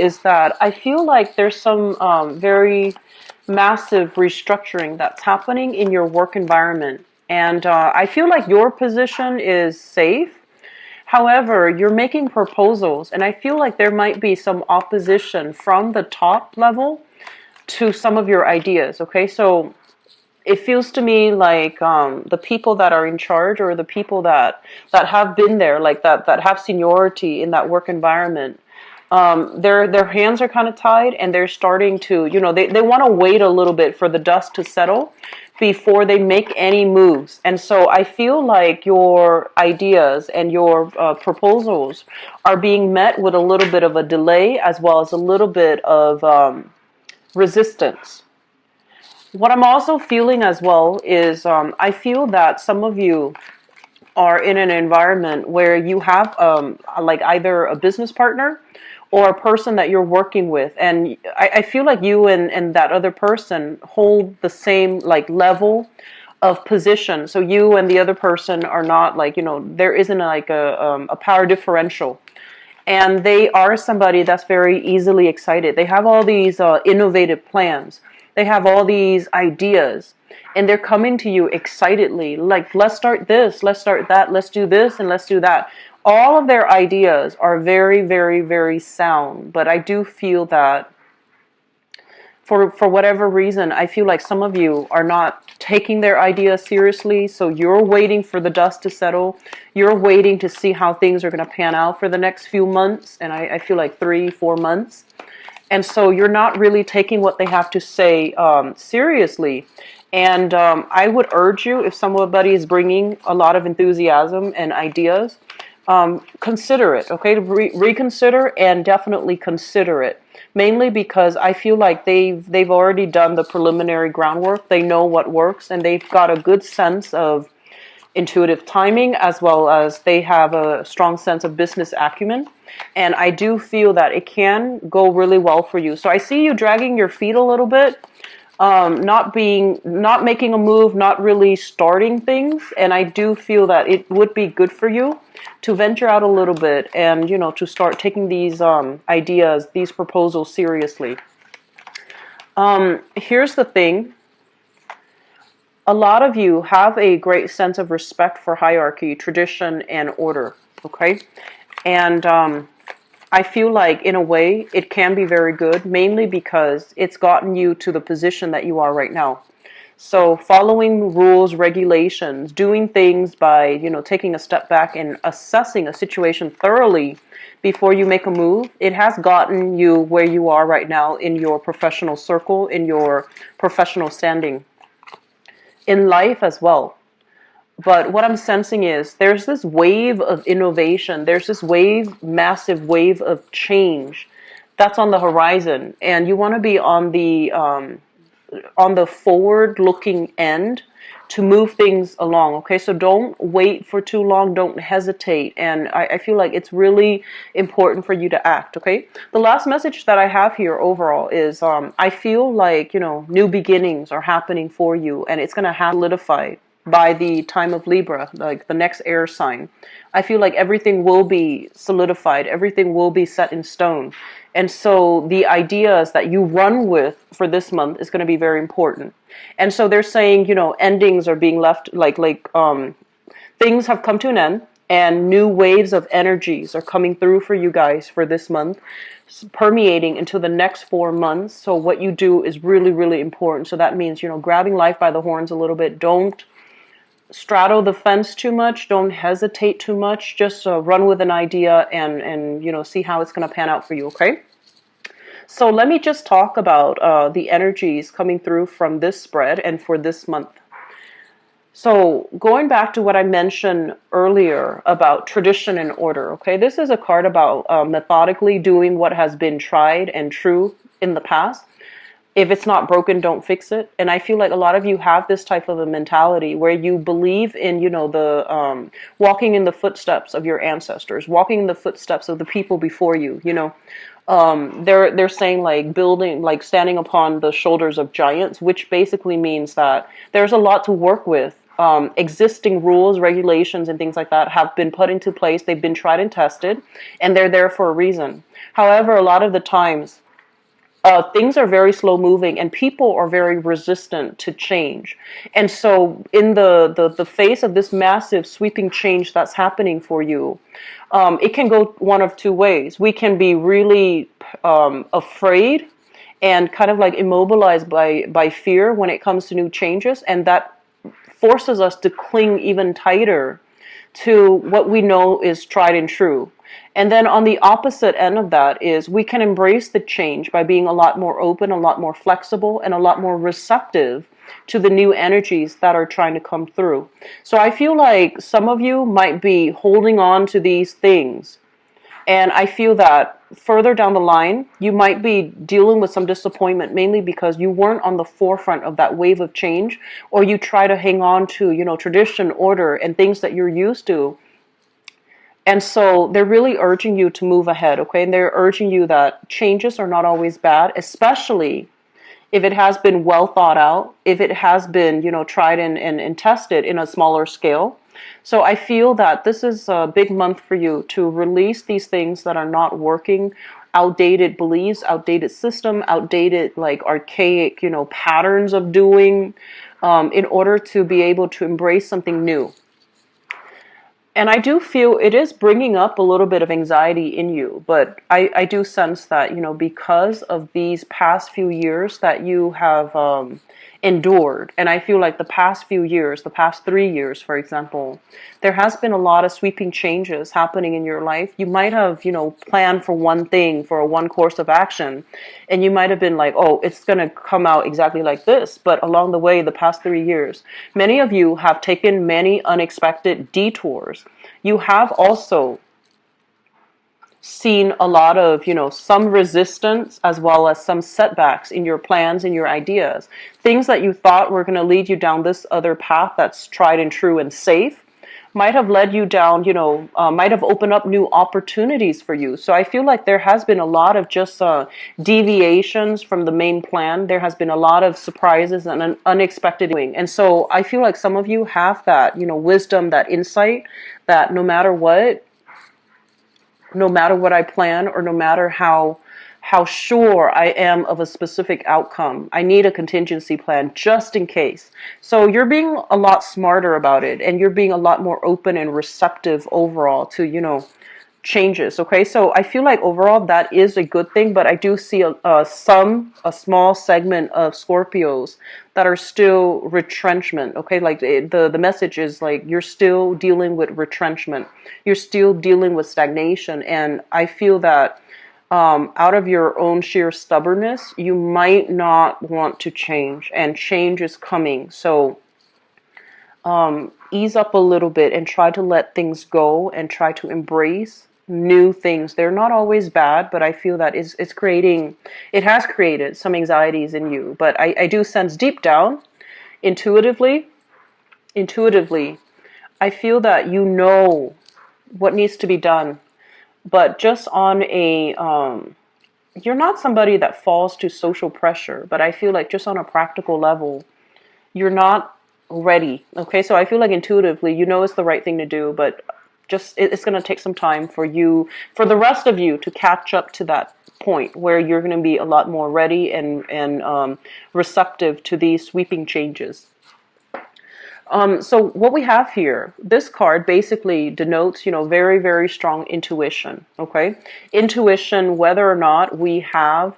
is that I feel like there's some very massive restructuring that's happening in your work environment. And I feel like your position is safe. However, you're making proposals, and I feel like there might be some opposition from the top level to some of your ideas. Okay, so it feels to me like the people that are in charge, or the people that have been there, like that have seniority in that work environment, their hands are kind of tied, and they're starting to, they want to wait a little bit for the dust to settle before they make any moves. And so I feel like your ideas and your proposals are being met with a little bit of a delay, as well as a little bit of resistance. What I'm also feeling as well is I feel that some of you are in an environment where you have like either a business partner or a person that you're working with, and I feel like you and that other person hold the same like level of position. So you and the other person are not like, there isn't like a power differential. And they are somebody that's very easily excited. They have all these innovative plans. They have all these ideas. And they're coming to you excitedly. Like, let's start this, let's start that, let's do this, and let's do that. All of their ideas are very, very, very sound. But I do feel that for whatever reason, I feel like some of you are not taking their ideas seriously. So you're waiting for the dust to settle. You're waiting to see how things are going to pan out for the next few months. And I feel like 3-4 months. And so you're not really taking what they have to say seriously. And I would urge you, if somebody is bringing a lot of enthusiasm and ideas, consider it, okay? Reconsider and definitely consider it. Mainly because I feel like they've already done the preliminary groundwork. They know what works, and they've got a good sense of intuitive timing, as well as they have a strong sense of business acumen. And I do feel that it can go really well for you. So I see you dragging your feet a little bit, not making a move, not really starting things. And I do feel that it would be good for you to venture out a little bit and, to start taking these ideas, these proposals seriously. Here's the thing. A lot of you have a great sense of respect for hierarchy, tradition, and order, okay? And I feel like, in a way, it can be very good, mainly because it's gotten you to the position that you are right now. So following rules, regulations, doing things by, taking a step back and assessing a situation thoroughly before you make a move, it has gotten you where you are right now in your professional circle, in your professional standing, in life as well. But what I'm sensing is there's this wave of innovation. There's this massive wave of change that's on the horizon. And you want to be on the forward-looking end to move things along, okay? So don't wait for too long. Don't hesitate. And I feel like it's really important for you to act, okay? The last message that I have here overall is I feel like, new beginnings are happening for you, and it's going to solidify by the time of Libra, like the next air sign. I feel like everything will be solidified. Everything will be set in stone. And so the ideas that you run with for this month is going to be very important. And so they're saying, endings are being left, things have come to an end, and new waves of energies are coming through for you guys for this month, permeating into the next 4 months. So what you do is really, really important. So that means, grabbing life by the horns a little bit. Don't straddle the fence too much. Don't hesitate too much. Just run with an idea and see how it's going to pan out for you, okay? So let me just talk about the energies coming through from this spread and for this month. So going back to what I mentioned earlier about tradition and order, okay? This is a card about methodically doing what has been tried and true in the past. If it's not broken, don't fix it. And I feel like a lot of you have this type of a mentality where you believe in, the walking in the footsteps of your ancestors, walking in the footsteps of the people before you. They're saying like building, like standing upon the shoulders of giants, which basically means that there's a lot to work with existing rules, regulations, and things like that have been put into place. They've been tried and tested, and they're there for a reason. However, a lot of the times, things are very slow moving and people are very resistant to change. And so in the face of this massive sweeping change that's happening for you, it can go one of two ways. We can be really afraid and kind of like immobilized by fear when it comes to new changes, and that forces us to cling even tighter to what we know is tried and true. And then on the opposite end of that is we can embrace the change by being a lot more open, a lot more flexible, and a lot more receptive to the new energies that are trying to come through. So I feel like some of you might be holding on to these things. And I feel that further down the line, you might be dealing with some disappointment, mainly because you weren't on the forefront of that wave of change, or you try to hang on to, tradition, order, and things that you're used to. And so they're really urging you to move ahead, okay? And they're urging you that changes are not always bad, especially if it has been well thought out, if it has been, tried and tested in a smaller scale. So I feel that this is a big month for you to release these things that are not working, outdated beliefs, outdated system, outdated, like archaic, patterns of doing, in order to be able to embrace something new. And I do feel it is bringing up a little bit of anxiety in you, but I do sense that, because of these past few years that you have endured, and I feel like the past few years, the past 3 years, for example, there has been a lot of sweeping changes happening in your life. You might have, planned for one thing, for one course of action, and you might have been like, oh, it's going to come out exactly like this. But along the way, the past 3 years, many of you have taken many unexpected detours. You have also seen a lot of, some resistance as well as some setbacks in your plans and your ideas. Things that you thought were going to lead you down this other path that's tried and true and safe might have led you down, might have opened up new opportunities for you. So I feel like there has been a lot of just deviations from the main plan. There has been a lot of surprises and an unexpected doing. And so I feel like some of you have that, wisdom, that insight, that no matter what I plan, or no matter how sure I am of a specific outcome, I need a contingency plan just in case. So you're being a lot smarter about it, and you're being a lot more open and receptive overall to, changes. Okay, so I feel like overall that is a good thing, but I do see a small segment of Scorpios that are still retrenchment. Okay, like the message is like you're still dealing with retrenchment, you're still dealing with stagnation, and I feel that out of your own sheer stubbornness, you might not want to change, and change is coming. So ease up a little bit and try to let things go and try to embrace new things. They're not always bad, but I feel that it has created some anxieties in you. But I do sense deep down, intuitively, I feel that you know what needs to be done. But just on a, you're not somebody that falls to social pressure, but I feel like just on a practical level, you're not ready. Okay, so I feel like intuitively, it's the right thing to do, but just it's going to take some time for the rest of you to catch up to that point where you're going to be a lot more ready and receptive to these sweeping changes. So what we have here, this card basically denotes, very, very strong intuition. Okay, intuition, whether or not we have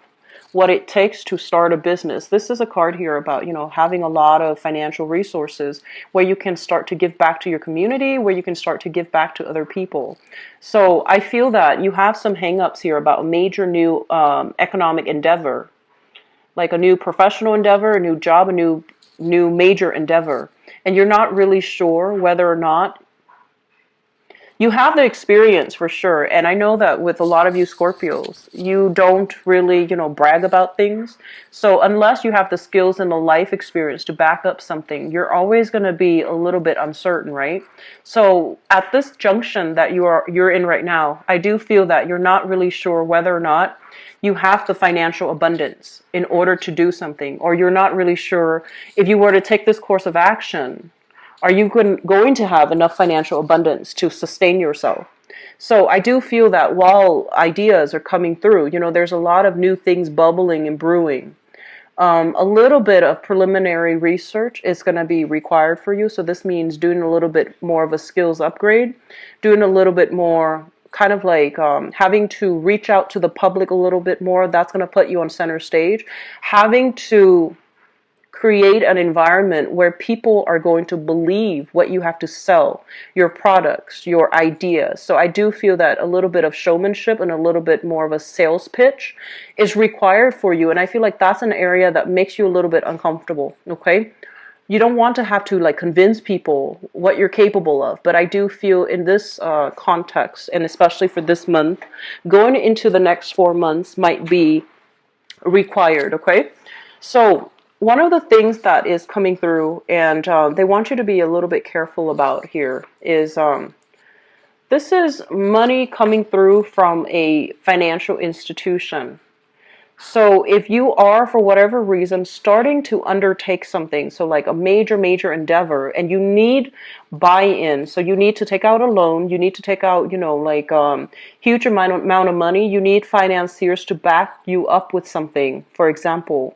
what it takes to start a business. This is a card here about, having a lot of financial resources where you can start to give back to your community, where you can start to give back to other people. So I feel that you have some hangups here about a major new economic endeavor, like a new professional endeavor, a new job, a new major endeavor. And you're not really sure whether or not you have the experience for sure. And I know that with a lot of you Scorpios, you don't really, brag about things. So unless you have the skills and the life experience to back up something, you're always going to be a little bit uncertain, right? So at this junction that you're in right now, I do feel that you're not really sure whether or not you have the financial abundance in order to do something, or you're not really sure if you were to take this course of action, Are you going to have enough financial abundance to sustain yourself? So I do feel that while ideas are coming through, there's a lot of new things bubbling and brewing. A little bit of preliminary research is going to be required for you. So this means doing a little bit more of a skills upgrade, doing a little bit more kind of like having to reach out to the public a little bit more. That's going to put you on center stage. Having to create an environment where people are going to believe what you have to sell, your products, your ideas. So I do feel that a little bit of showmanship and a little bit more of a sales pitch is required for you. And I feel like that's an area that makes you a little bit uncomfortable. Okay. You don't want to have to like convince people what you're capable of. But I do feel in this context, and especially for this month, going into the next 4 months might be required. Okay. So one of the things that is coming through, and they want you to be a little bit careful about here, is this is money coming through from a financial institution. So if you are, for whatever reason, starting to undertake something, so like a major endeavor, and you need buy-in, so you need to take out a loan, you need to take out, like huge amount of money, you need financiers to back you up with something, for example.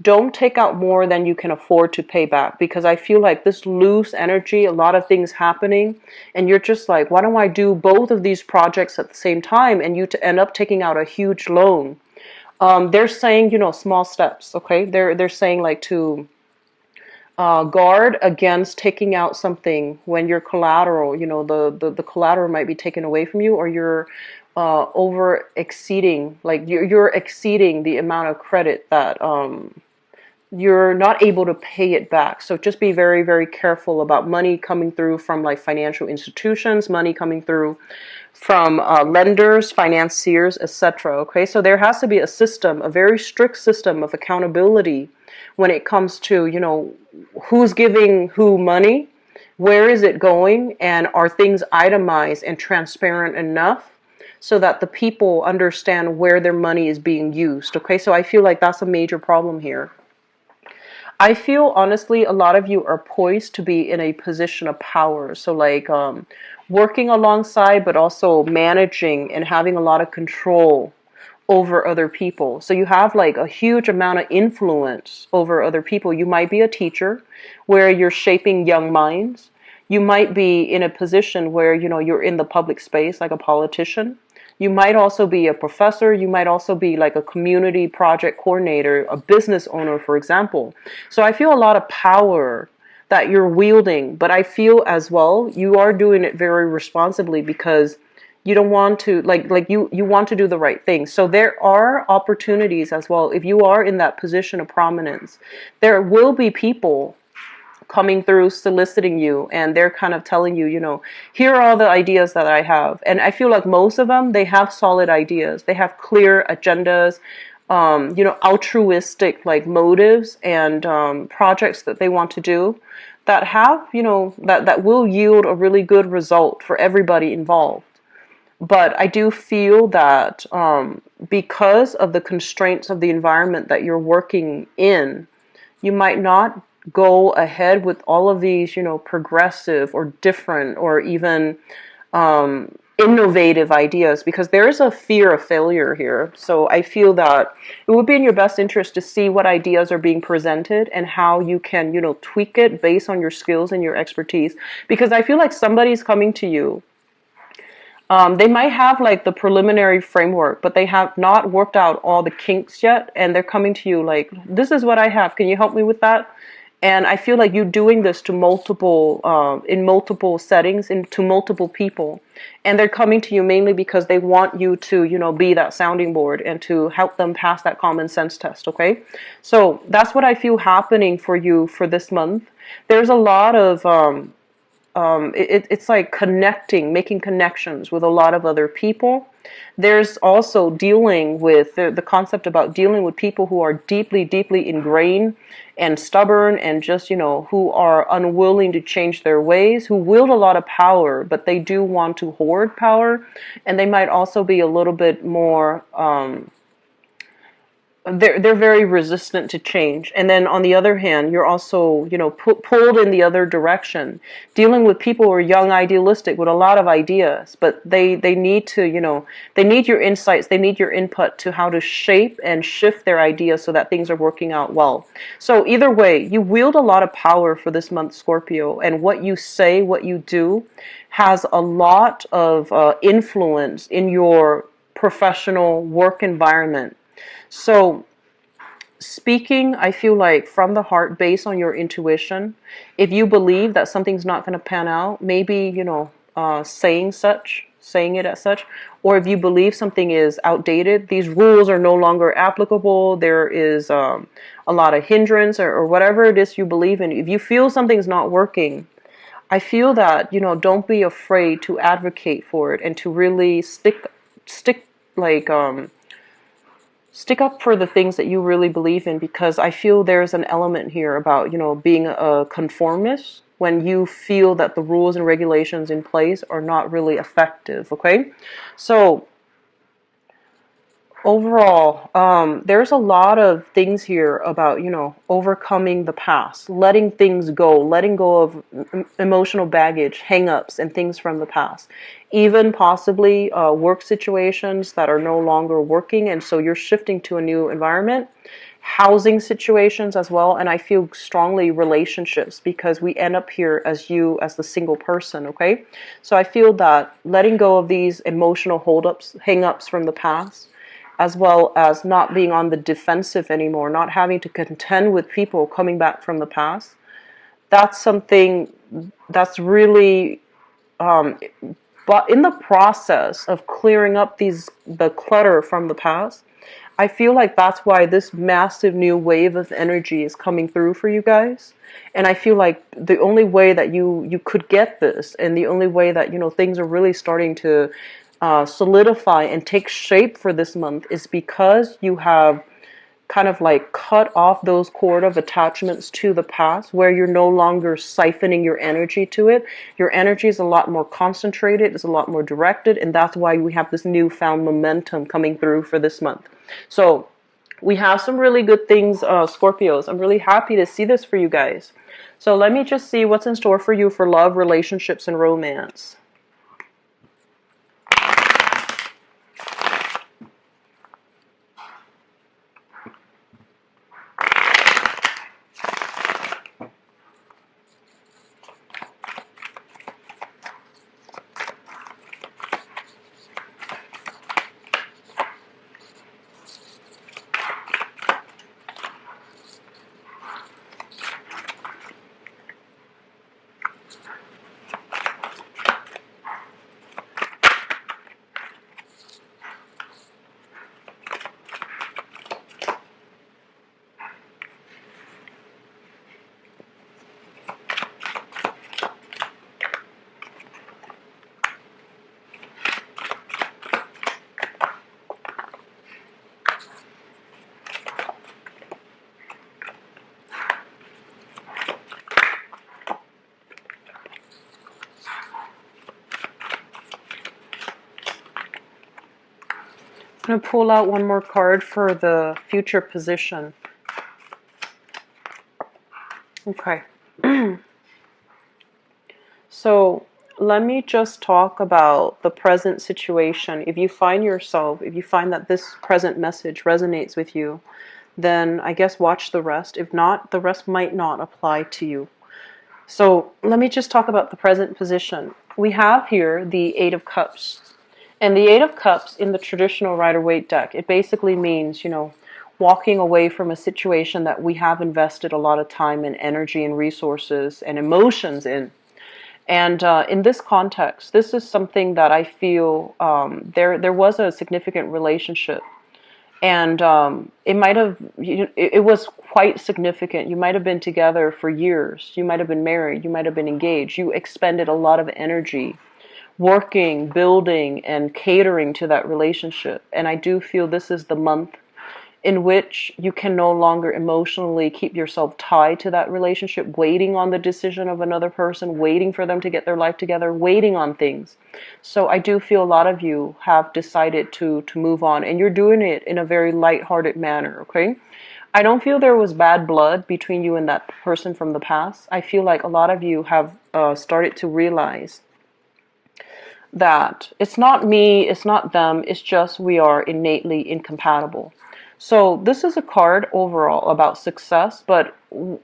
Don't take out more than you can afford to pay back, because I feel like this loose energy, a lot of things happening, and you're just like, why don't I do both of these projects at the same time? And you end up taking out a huge loan. They're saying, small steps, okay? They're saying like to guard against taking out something when your collateral, the collateral might be taken away from you, or you're over exceeding, like you're exceeding the amount of credit that you're not able to pay it back. So just be very careful about money coming through from like financial institutions, money coming through from lenders, financiers, etc. Okay, so there has to be a system, a very strict system of accountability when it comes to, who's giving who money, where is it going, and are things itemized and transparent enough so that the people understand where their money is being used. Okay, so I feel like that's a major problem here. I feel honestly a lot of you are poised to be in a position of power. So like working alongside, but also managing and having a lot of control over other people. So you have like a huge amount of influence over other people. You might be a teacher where you're shaping young minds. You might be in a position where, you're in the public space like a politician. You might also be a professor. You might also be like a community project coordinator, a business owner, for example. So I feel a lot of power that you're wielding, but I feel as well you are doing it very responsibly, because you don't want to you want to do the right thing. So there are opportunities as well. If you are in that position of prominence, there will be people coming through soliciting you, and they're kind of telling you, here are all the ideas that I have. And I feel like most of them, they have solid ideas. They have clear agendas, altruistic like motives and projects that they want to do that have, that will yield a really good result for everybody involved. But I do feel that because of the constraints of the environment that you're working in, you might not go ahead with all of these, progressive or different or even innovative ideas, because there's a fear of failure here. So I feel that it would be in your best interest to see what ideas are being presented and how you can, tweak it based on your skills and your expertise. Because I feel like somebody's coming to you. They might have like the preliminary framework, but they have not worked out all the kinks yet. And they're coming to you like, this is what I have. Can you help me with that? And I feel like you're doing this to in multiple settings, to multiple people. And they're coming to you mainly because they want you to, be that sounding board and to help them pass that common sense test, okay? So that's what I feel happening for you for this month. There's a lot of, it's like making connections with a lot of other people. There's also dealing with the concept about dealing with people who are deeply ingrained and stubborn and just, who are unwilling to change their ways, who wield a lot of power, but they do want to hoard power. And they might also be a little bit more, they're very resistant to change. And then on the other hand, you're also, pulled in the other direction, dealing with people who are young, idealistic, with a lot of ideas, but they need to, they need your insights, they need your input to how to shape and shift their ideas so that things are working out well. So either way, you wield a lot of power for this month, Scorpio, and what you say, what you do, has a lot of influence in your professional work environment. So, speaking, I feel like from the heart, based on your intuition, if you believe that something's not going to pan out, maybe, saying it as such, or if you believe something is outdated, these rules are no longer applicable, there is a lot of hindrance, or whatever it is you believe in. If you feel something's not working, I feel that, don't be afraid to advocate for it and to really stick, like, stick up for the things that you really believe in, because I feel there's an element here about, being a conformist when you feel that the rules and regulations in place are not really effective, okay? So overall, there's a lot of things here about, overcoming the past, letting things go, letting go of emotional baggage, hang-ups, and things from the past. Even possibly work situations that are no longer working, and so you're shifting to a new environment. Housing situations as well, and I feel strongly relationships, because we end up here as you, as the single person, okay? So I feel that letting go of these emotional hold-ups, hang-ups from the past, as well as not being on the defensive anymore, not having to contend with people coming back from the past. That's something that's really, but in the process of clearing up the clutter from the past, I feel like that's why this massive new wave of energy is coming through for you guys. And I feel like the only way that you could get this, and the only way that, things are really starting to solidify and take shape for this month, is because you have kind of like cut off those cord of attachments to the past, where you're no longer siphoning your energy to it. Your energy is a lot more concentrated, it's a lot more directed, and that's why we have this newfound momentum coming through for this month. So we have some really good things, Scorpios. I'm really happy to see this for you guys. So let me just see what's in store for you for love, relationships, and romance. I'm going to pull out one more card for the future position. Okay. So let me just talk about the present situation. If you find that this present message resonates with you, then I guess watch the rest. If not, the rest might not apply to you. So let me just talk about the present position. We have here the Eight of Cups. And the Eight of Cups in the traditional Rider-Waite deck, it basically means, walking away from a situation that we have invested a lot of time and energy and resources and emotions in. And in this context, this is something that I feel there was a significant relationship. And it was quite significant. You might have been together for years. You might have been married. You might have been engaged. You expended a lot of energy working, building, and catering to that relationship. And I do feel this is the month in which you can no longer emotionally keep yourself tied to that relationship, waiting on the decision of another person, waiting for them to get their life together, waiting on things. So I do feel a lot of you have decided to move on, and you're doing it in a very lighthearted manner, okay? I don't feel there was bad blood between you and that person from the past. I feel like a lot of you have started to realize that it's not me, it's not them, it's just we are innately incompatible. So this is a card overall about success, but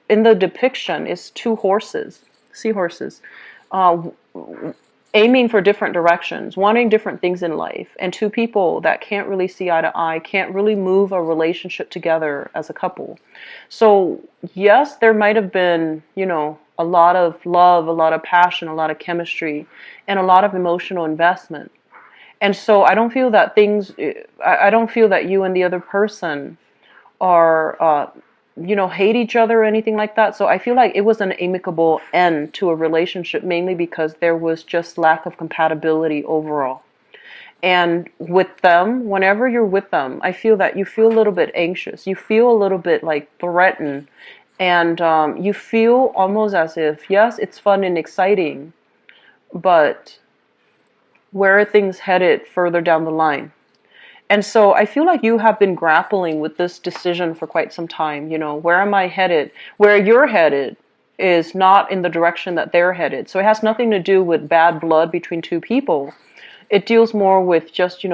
in the depiction is two horses, seahorses, uh, aiming for different directions, wanting different things in life, and two people that can't really see eye to eye, can't really move a relationship together as a couple. So yes, there might have been, a lot of love, a lot of passion, a lot of chemistry, and a lot of emotional investment. And so I don't feel that you and the other person are, hate each other or anything like that. So I feel like it was an amicable end to a relationship, mainly because there was just lack of compatibility overall. And with them, whenever you're with them, I feel that you feel a little bit anxious. You feel a little bit like threatened. And you feel almost as if, yes, it's fun and exciting, but where are things headed further down the line? And so I feel like you have been grappling with this decision for quite some time. Where am I headed? Where you're headed is not in the direction that they're headed. So it has nothing to do with bad blood between two people. It deals more with just,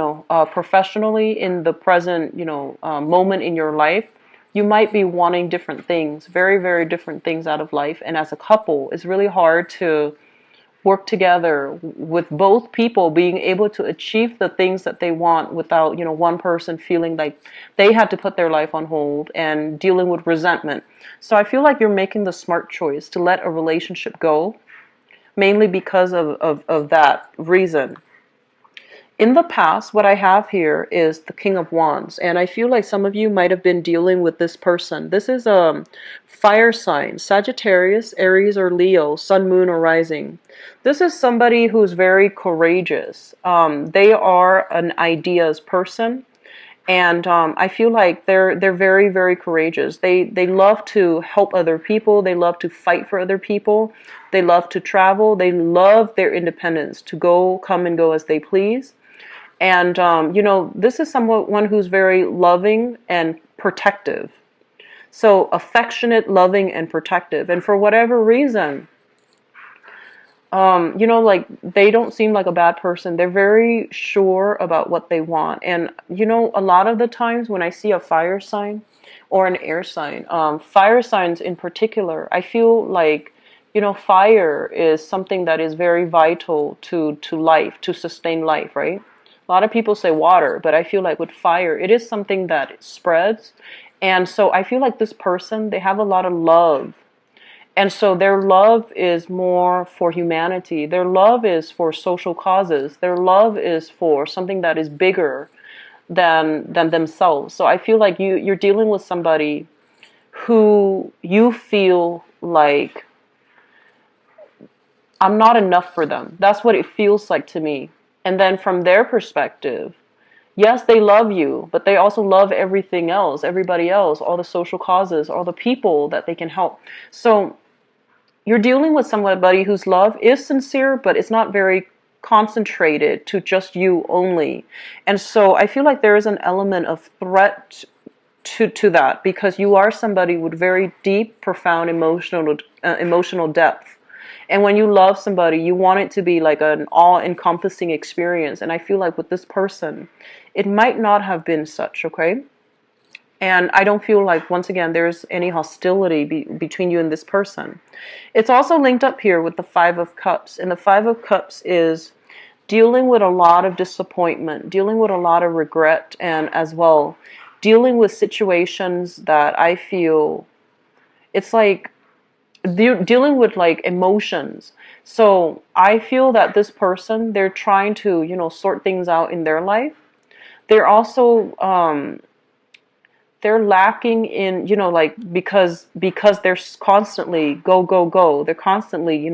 professionally in the present, moment in your life. You might be wanting different things, very, very different things out of life. And as a couple, it's really hard to work together with both people being able to achieve the things that they want without, one person feeling like they had to put their life on hold and dealing with resentment. So I feel like you're making the smart choice to let a relationship go, mainly because of that reason. In the past, what I have here is the King of Wands, and I feel like some of you might have been dealing with this person. This is a fire sign, Sagittarius, Aries, or Leo, Sun, Moon, or Rising. This is somebody who's very courageous. They are an ideas person, and I feel like they're very, very courageous. They love to help other people. They love to fight for other people. They love to travel. They love their independence, to come and go as they please. And, this is someone who's very loving and protective. So affectionate, loving, and protective. And for whatever reason, like they don't seem like a bad person. They're very sure about what they want. And, a lot of the times when I see a fire sign or an air sign, fire signs in particular, I feel like, fire is something that is very vital to life, to sustain life, right? A lot of people say water, but I feel like with fire, it is something that spreads. And so I feel like this person, they have a lot of love. And so their love is more for humanity. Their love is for social causes. Their love is for something that is bigger than themselves. So I feel like you're dealing with somebody who you feel like I'm not enough for them. That's what it feels like to me. And then from their perspective, yes, they love you, but they also love everything else, everybody else, all the social causes, all the people that they can help. So you're dealing with somebody whose love is sincere, but it's not very concentrated to just you only. And so I feel like there is an element of threat to that, because you are somebody with very deep, profound emotional depth. And when you love somebody, you want it to be like an all-encompassing experience. And I feel like with this person, it might not have been such, okay? And I don't feel like, once again, there's any hostility between you and this person. It's also linked up here with the Five of Cups. And the Five of Cups is dealing with a lot of disappointment, dealing with a lot of regret, and as well, dealing with situations that I feel, it's like, dealing with like emotions. So I feel that this person, they're trying to, sort things out in their life. They're also, they're lacking in, like, because they're constantly go, go, go. They're constantly,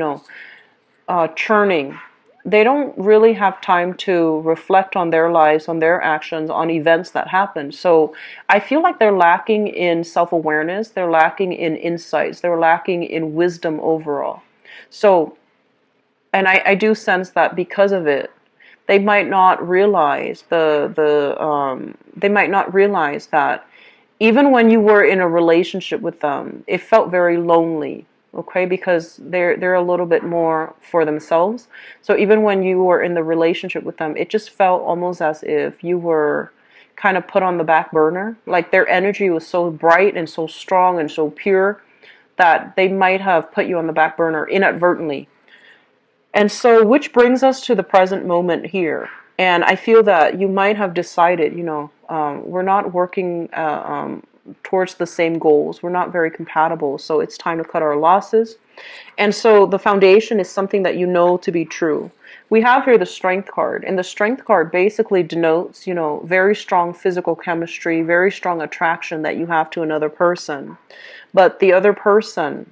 churning. they don't really have time to reflect on their lives, on their actions, on events that happened. So I feel like they're lacking in self-awareness, they're lacking in insights, they're lacking in wisdom overall. So, and I do sense that because of it, they might not realize they might not realize that even when you were in a relationship with them, it felt very lonely, okay? Because they're a little bit more for themselves. So even when you were in the relationship with them, it just felt almost as if you were kind of put on the back burner. Like their energy was so bright and so strong and so pure that they might have put you on the back burner inadvertently. And so, which brings us to the present moment here. And I feel that you might have decided, we're not working towards the same goals. We're not very compatible. So it's time to cut our losses. And so the foundation is something that you know to be true. We have here the strength card. And the strength card basically denotes, very strong physical chemistry, very strong attraction that you have to another person. But the other person,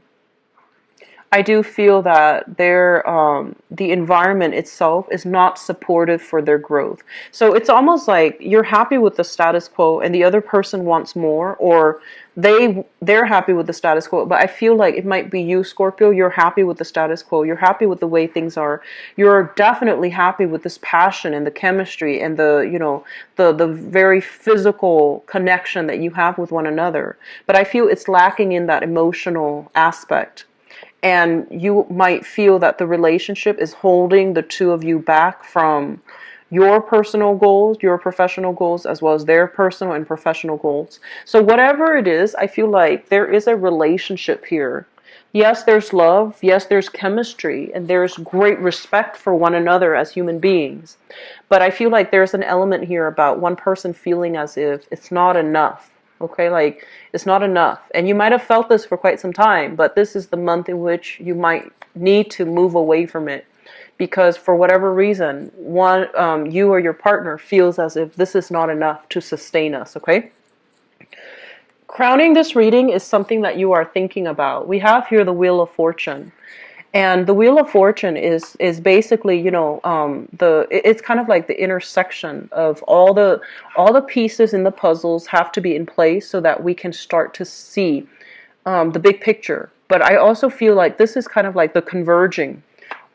I do feel that the environment itself is not supportive for their growth. So it's almost like you're happy with the status quo and the other person wants more, or they're happy with the status quo. But I feel like it might be you, Scorpio. You're happy with the status quo. You're happy with the way things are. You're definitely happy with this passion and the chemistry and the very physical connection that you have with one another. But I feel it's lacking in that emotional aspect. And you might feel that the relationship is holding the two of you back from your personal goals, your professional goals, as well as their personal and professional goals. So whatever it is, I feel like there is a relationship here. Yes, there's love. Yes, there's chemistry. And there's great respect for one another as human beings. But I feel like there's an element here about one person feeling as if it's not enough. Okay, like it's not enough. And you might have felt this for quite some time, but this is the month in which you might need to move away from it. Because for whatever reason, you or your partner feels as if this is not enough to sustain us, okay? Crowning this reading is something that you are thinking about. We have here the Wheel of Fortune. And the Wheel of Fortune is basically, it's kind of like the intersection of all the pieces in the puzzles have to be in place so that we can start to see the big picture. But I also feel like this is kind of like the converging.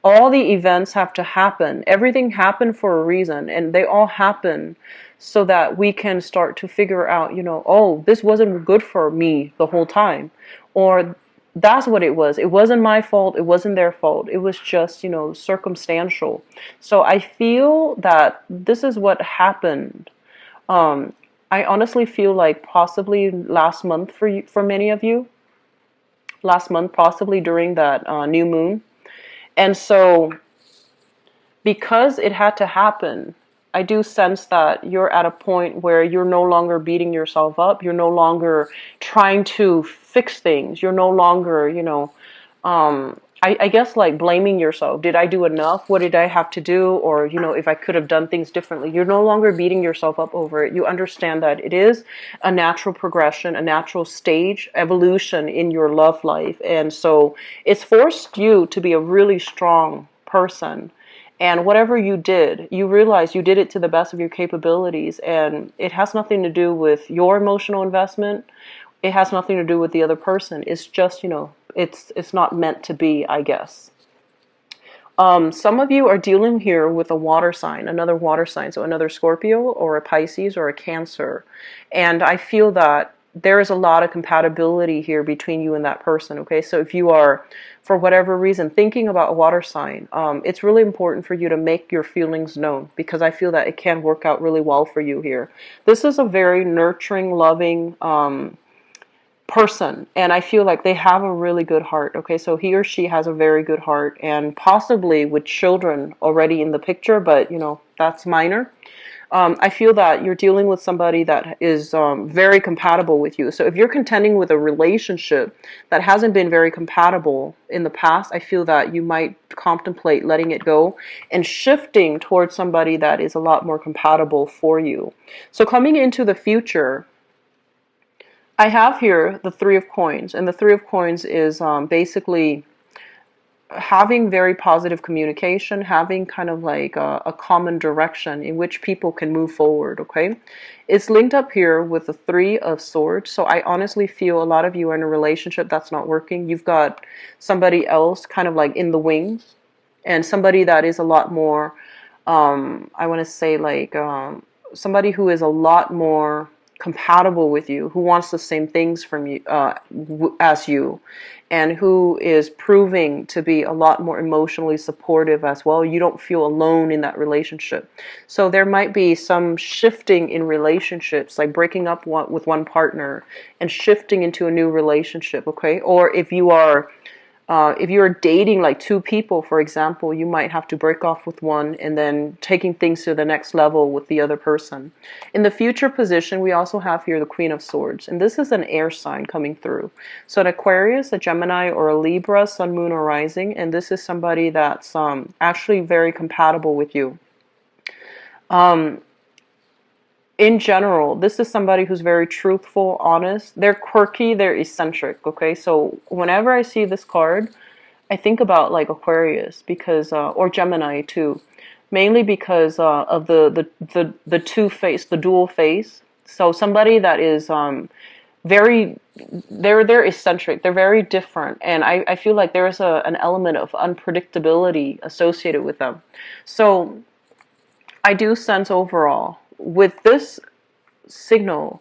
All the events have to happen. Everything happened for a reason, and they all happen so that we can start to figure out, oh, this wasn't good for me the whole time, or that's what it was. It wasn't my fault. It wasn't their fault. It was just, circumstantial. So I feel that this is what happened. I honestly feel like possibly last month for many of you. Last month, possibly during that new moon. And so because it had to happen, I do sense that you're at a point where you're no longer beating yourself up. You're no longer trying to fix things. You're no longer, I guess like blaming yourself. Did I do enough? What did I have to do? Or, if I could have done things differently. You're no longer beating yourself up over it. You understand that it is a natural progression, a natural stage, evolution in your love life. And so it's forced you to be a really strong person. And whatever you did, you realize you did it to the best of your capabilities. And it has nothing to do with your emotional investment. It has nothing to do with the other person. It's just, it's not meant to be, I guess. Some of you are dealing here with a water sign, another water sign. So another Scorpio or a Pisces or a Cancer. And I feel that there is a lot of compatibility here between you and that person, okay? So if you are, for whatever reason, thinking about a water sign, it's really important for you to make your feelings known, because I feel that it can work out really well for you here. This is a very nurturing, loving person, and I feel like they have a really good heart, okay? So he or she has a very good heart, and possibly with children already in the picture, but, that's minor. I feel that you're dealing with somebody that is very compatible with you. So if you're contending with a relationship that hasn't been very compatible in the past, I feel that you might contemplate letting it go and shifting towards somebody that is a lot more compatible for you. So coming into the future, I have here the Three of Coins. And the Three of Coins is basically having very positive communication, having kind of like a common direction in which people can move forward, okay? It's linked up here with the Three of Swords. So I honestly feel a lot of you are in a relationship that's not working. You've got somebody else kind of like in the wings, and somebody that is a lot more, I want to say like somebody who is a lot more compatible with you, who wants the same things from you as you, and who is proving to be a lot more emotionally supportive as well. You don't feel alone in that relationship. So there might be some shifting in relationships, like breaking up with one partner and shifting into a new relationship, okay? Or if you're dating like two people, for example, you might have to break off with one and then taking things to the next level with the other person. In the future position, we also have here the Queen of Swords, and this is an air sign coming through. So an Aquarius, a Gemini, or a Libra, Sun, Moon, or Rising, and this is somebody that's actually very compatible with you. In general, this is somebody who's very truthful, honest. They're quirky, they're eccentric, okay? So whenever I see this card, I think about like Aquarius because, or Gemini too, mainly because of the two face, the dual face. So somebody that is very, they're eccentric, they're very different, and I feel like there's an element of unpredictability associated with them. So I do sense overall with this signal,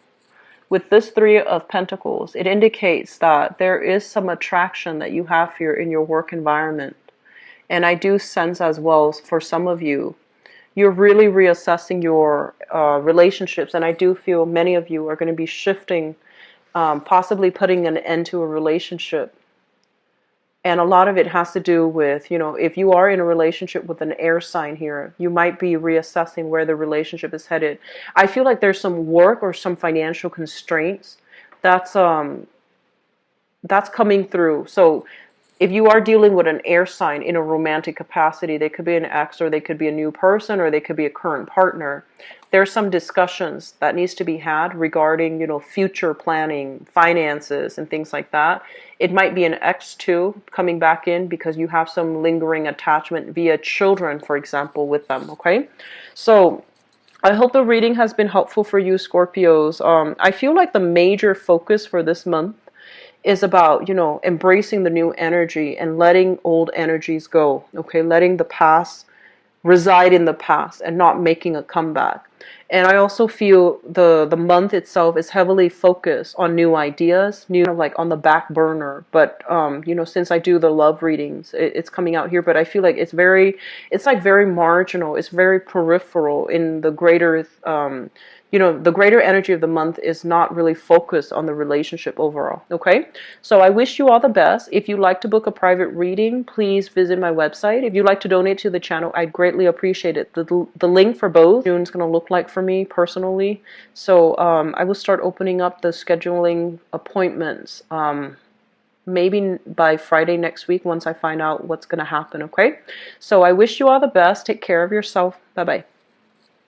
with this Three of Pentacles, it indicates that there is some attraction that you have here in your work environment. And I do sense as well, for some of you, you're really reassessing your relationships. And I do feel many of you are going to be shifting, possibly putting an end to a relationship. And a lot of it has to do with, you know, if you are in a relationship with an air sign here, you might be reassessing where the relationship is headed. I feel like there's some work or some financial constraints that's coming through. So if you are dealing with an air sign in a romantic capacity, they could be an ex, or they could be a new person, or they could be a current partner. There's some discussions that needs to be had regarding, you know, future planning, finances, and things like that. It might be an ex too coming back in because you have some lingering attachment via children, for example, with them, okay? So I hope the reading has been helpful for you, Scorpios. I feel like the major focus for this month is about, you know, embracing the new energy and letting old energies go, okay? Letting the past reside in the past and not making a comeback. And I also feel the month itself is heavily focused on new ideas, new, like on the back burner. But you know, since I do the love readings, it's coming out here. But I feel like it's like very marginal. It's very peripheral in the greater you know, the greater energy of the month is not really focused on the relationship overall, okay? So I wish you all the best. If you'd like to book a private reading, please visit my website. If you'd like to donate to the channel, I'd greatly appreciate it. The link for both June's going to look like for me personally. So I will start opening up the scheduling appointments maybe by Friday next week once I find out what's going to happen, okay? So I wish you all the best. Take care of yourself. Bye-bye.